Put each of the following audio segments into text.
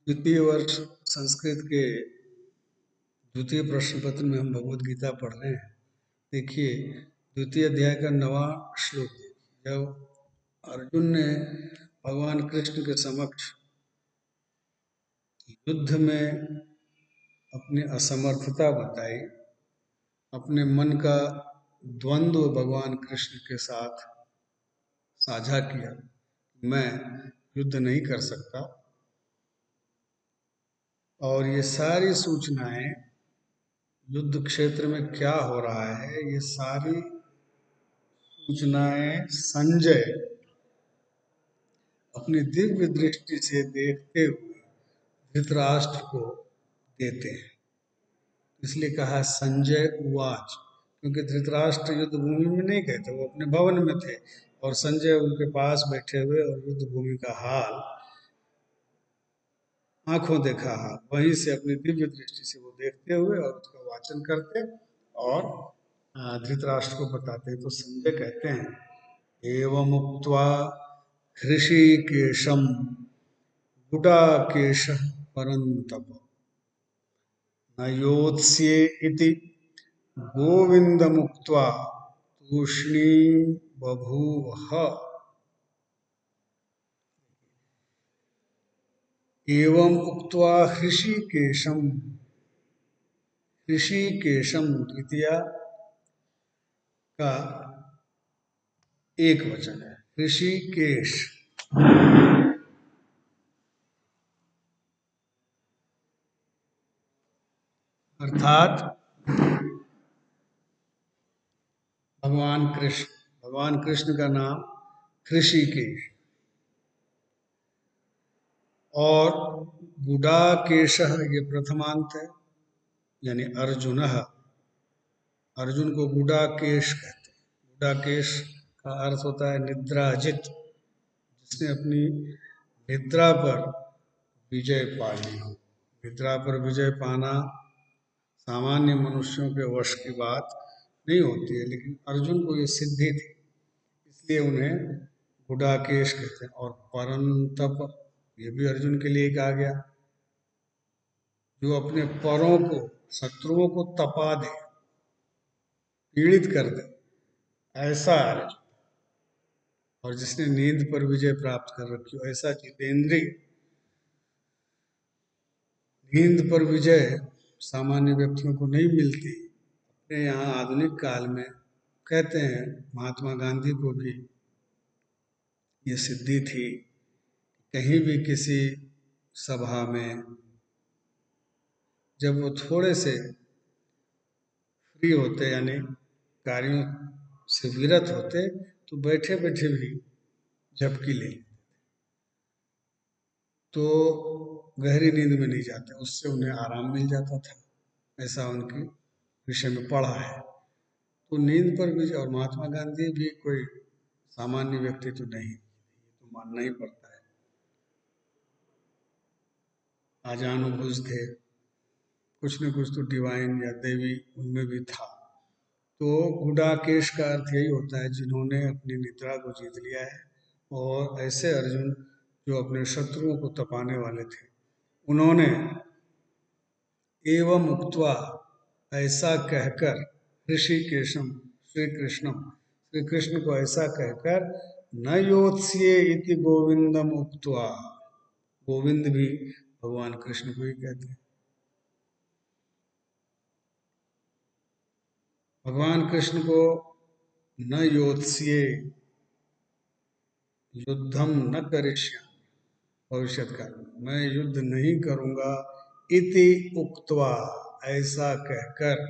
द्वितीय वर्ष संस्कृत के द्वितीय प्रश्न पत्र में हम भगवद गीता पढ़ रहे हैं। देखिए, द्वितीय अध्याय का 9वां श्लोक। जब अर्जुन ने भगवान कृष्ण के समक्ष युद्ध में अपनी असमर्थता बताई, अपने मन का द्वंद्व भगवान कृष्ण के साथ साझा किया, मैं युद्ध नहीं कर सकता, और ये सारी सूचनाएं युद्ध क्षेत्र में क्या हो रहा है, ये सारी सूचनाएं संजय अपनी दिव्य दृष्टि से देखते हुए धृतराष्ट्र को देते हैं। इसलिए कहा संजय उवाच, क्योंकि धृतराष्ट्र युद्ध भूमि में नहीं गए थे, वो अपने भवन में थे और संजय उनके पास बैठे हुए और युद्ध भूमि का हाल आंखों देखा हाल वहीं से अपनी दिव्य दृष्टि से वो देखते हुए और उसका वाचन करते और धृतराष्ट्र को बताते। तो संजय कहते हैं, एवं उक्त्वा हृषीकेशं गुडाकेशः परन्तप न योत्स्ये इति गोविन्दमुक्त्वा तूष्णीं बभूवः। एवं उक्त्वा हृषीकेशं, हृषीकेशं द्वितीया का एक वचन है, ऋषिकेश। अर्थात भगवान कृष्ण का नाम ऋषिकेश, और गुडाकेश ये प्रथमांत है, यानी अर्जुन। अर्जुन को गुडाकेश कहते हैं। गुडाकेश का अर्थ होता है निद्राजित, जिसने अपनी निद्रा पर विजय पा ली हो। निद्रा पर विजय पाना सामान्य मनुष्यों के वश की बात नहीं होती है, लेकिन अर्जुन को ये सिद्धि थी, इसलिए उन्हें गुडाकेश कहते हैं। और परंतप, ये भी अर्जुन के लिए कहा गया, जो अपने परों को, शत्रुओं को तपा दे, पीड़ित कर दे, ऐसा अर्जुन। और जिसने नींद पर विजय प्राप्त कर रखी हो, ऐसा जितेंद्रिय। नींद पर विजय सामान्य व्यक्तियों को नहीं मिलती। अपने यहाँ आधुनिक काल में कहते हैं, महात्मा गांधी को भी ये सिद्धि थी। कहीं भी किसी सभा में जब वो थोड़े से फ्री होते, यानी कार्यों से विरत होते, तो बैठे बैठे भी झपकी ले, तो गहरी नींद में नहीं जाते, उससे उन्हें आराम मिल जाता था। ऐसा उनके विषय में पढ़ा है। तो नींद पर भी, और महात्मा गांधी भी कोई सामान्य व्यक्ति तो नहीं, तो मानना ही पड़ता है। आजानुभुज थे, कुछ न कुछ तो डिवाइन या देवी उनमें भी था। तो गुडाकेश का अर्थ यही होता है, जिन्होंने अपनी निद्रा को जीत लिया है। और ऐसे अर्जुन जो अपने शत्रुओं को तपाने वाले थे, उन्होंने एवं उक्त्वा, ऐसा कहकर, ऋषिकेशम श्री कृष्ण को ऐसा कहकर, न योत्स्ये इति गोविंदम उक्त्वा, गोविंद भी भगवान कृष्ण को ही कहते हैं। भगवान कृष्ण को न योत्स्ये, युद्धम न करिष्यामि, भविष्यत काल में मैं युद्ध नहीं करूंगा, इति उक्त्वा, ऐसा कहकर,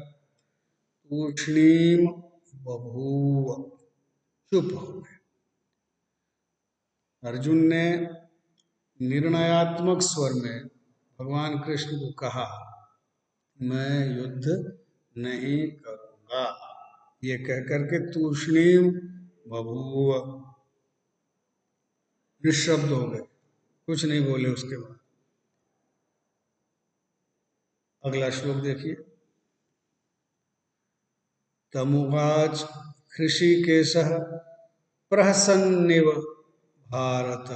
तूष्णीम बभूव, चुप हो गए। अर्जुन ने निर्णयात्मक स्वर में भगवान कृष्ण को कहा, मैं युद्ध नहीं करूंगा। ये कहकर के तूष्णीम बभूव, निशब्द हो गए, कुछ नहीं बोले। उसके बाद अगला श्लोक देखिए, तमुवाच हृषीकेशः प्रहसन्निव भारत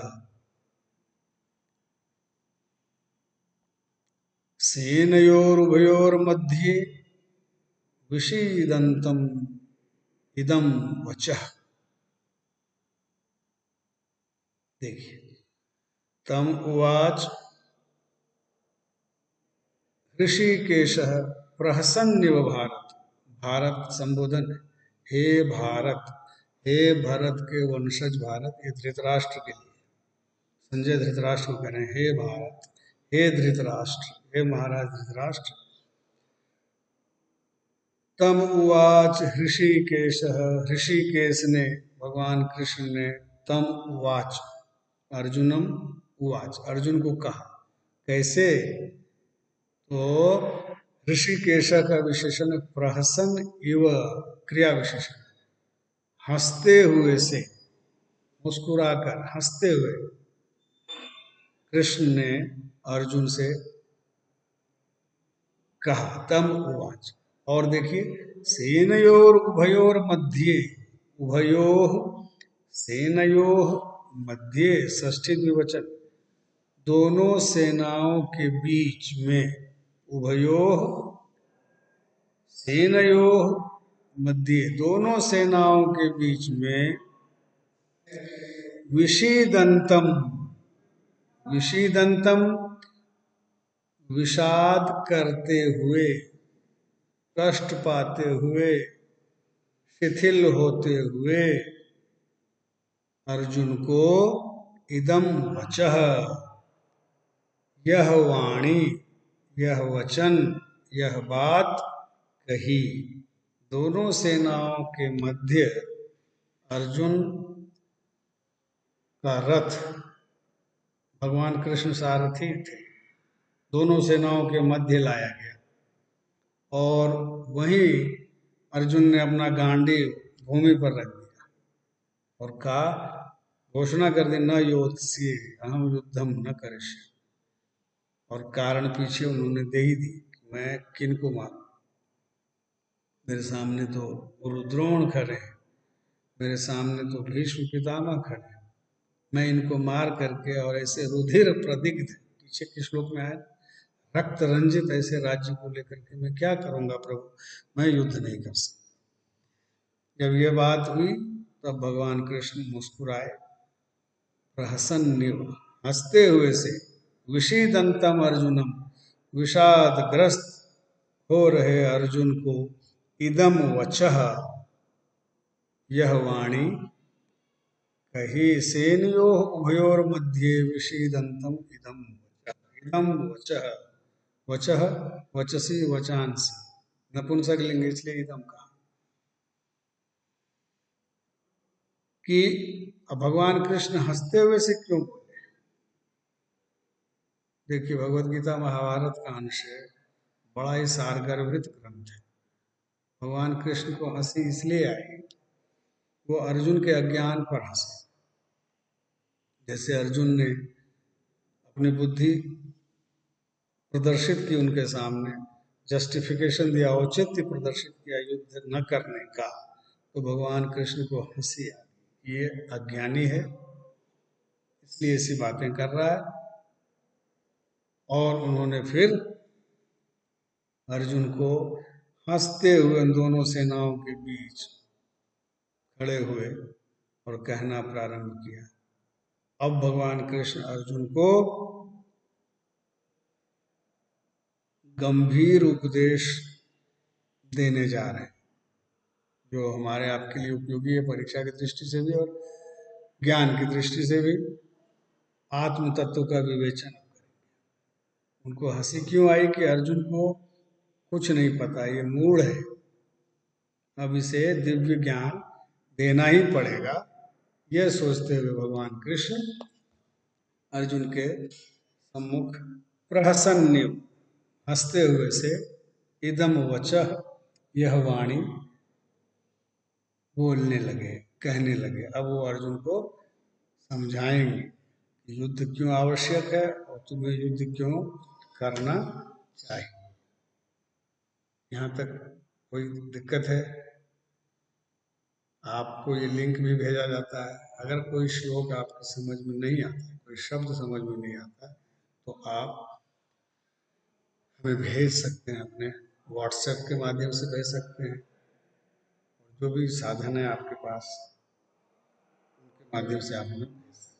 सेनयोरुभयोर्मध्ये विषीदन्तम् इदं वचः। देखिए, तम उवाच ऋषिकेशः प्रहसन्निव भारत। भारत संबोधन है, हे भारत, हे भरत के वंशज भारत। ये धृतराष्ट्र के लिए, संजय धृतराष्ट्र को कह रहे हैं, हे भारत, हे धृतराष्ट्र, हे महाराज धृतराष्ट्र। तम उवाच ऋषिकेशः, ऋषिकेश ने, भगवान कृष्ण ने, तम उवाच, अर्जुनम उवाच, अर्जुन को कहा। कैसे? तो ऋषिकेश का विशेषण प्रहसन इव, क्रिया विशेषण, हंसते हुए से, मुस्कुराकर, हंसते हुए कृष्ण ने अर्जुन से कहा। तम उवाच, और देखिए, सेनयोर उभयोर मध्ये, उभयोः सेनयोः मध्ये, षष्ठी द्विवचन, दोनों सेनाओं के बीच में, उभयोः सेनयोः मध्ये, दोनों सेनाओं के बीच में, विषीदंतम, विषीदंतम विषाद करते हुए, कष्ट पाते हुए, शिथिल होते हुए अर्जुन को इदम वचः, यह वाणी, यह वचन, यह बात कही। दोनों सेनाओं के मध्य अर्जुन का रथ, भगवान कृष्ण सारथी थे, दोनों सेनाओं के मध्य लाया गया और वहीं अर्जुन ने अपना गांडीव भूमि पर रख दिया और कहा, घोषणा कर दी, न योत्स्य अहम युद्धम न करिष्ये। और कारण पीछे उन्होंने दे ही दी, मैं किनको मारूं, मेरे सामने तो रुद्रोण खड़े हैं, मेरे सामने तो भीष्म पितामह खड़े हैं, मैं इनको मार करके, और ऐसे रुधिर प्रदिग्ध, पीछे के श्लोक में आया, रक्त रंजित ऐसे राज्य को लेकर के मैं क्या करूंगा प्रभु, मैं युद्ध नहीं कर सकता। जब ये बात हुई तब भगवान कृष्ण मुस्कुराए, प्रहसन्निव, हंसते हुए से, विषीदंतम अर्जुनम, विषादग्रस्त हो रहे अर्जुन को, इदम वचः, यह वाणी कही। सेनयोः उभयोर मध्ये विषीदंतम इदम वचः, इदम वचः, वचः वचसी वचांसी, नपुंसक लिंग इसलिए इदम कहा कि भगवान कृष्ण हंसते हुए से क्यों बोले। देखिए, भगवत गीता महाभारत का अंश है, बड़ा ही सारगर्भित ग्रंथ है। भगवान कृष्ण को हंसी इसलिए आई, वो अर्जुन के अज्ञान पर हंसे। जैसे अर्जुन ने अपनी बुद्धि प्रदर्शित की उनके सामने, जस्टिफिकेशन दिया, औचित्य प्रदर्शित किया युद्ध न करने का, तो भगवान कृष्ण को हंसी आई, ये अज्ञानी है इसलिए ऐसी बातें कर रहा है। और उन्होंने फिर अर्जुन को हंसते हुए उन दोनों सेनाओं के बीच खड़े हुए और कहना प्रारंभ किया। अब भगवान कृष्ण अर्जुन को गंभीर उपदेश देने जा रहे हैं, जो हमारे आपके लिए उपयोगी है, परीक्षा की दृष्टि से भी और ज्ञान की दृष्टि से भी। आत्म तत्व का विवेचन। उनको हंसी क्यों आई कि अर्जुन को कुछ नहीं पता, ये मूढ़ है, अब इसे दिव्य ज्ञान देना ही पड़ेगा, यह सोचते हुए भगवान कृष्ण अर्जुन के सम्मुख प्रहसन्निव, हंसते हुए से, इदम वचः, यह वाणी बोलने लगे, कहने लगे। अब वो अर्जुन को समझाएंगे कि युद्ध क्यों आवश्यक है और तुम्हें युद्ध क्यों करना चाहिए। यहाँ तक कोई दिक्कत है? आपको ये लिंक भी भेजा जाता है, अगर कोई श्लोक आपकी समझ में नहीं आता, कोई शब्द समझ में नहीं आता, तो आप हमें भेज सकते हैं, अपने व्हाट्सएप के माध्यम से भेज सकते हैं, जो भी साधन है आपके पास उनके माध्यम से आप हमें भेज सकते हैं।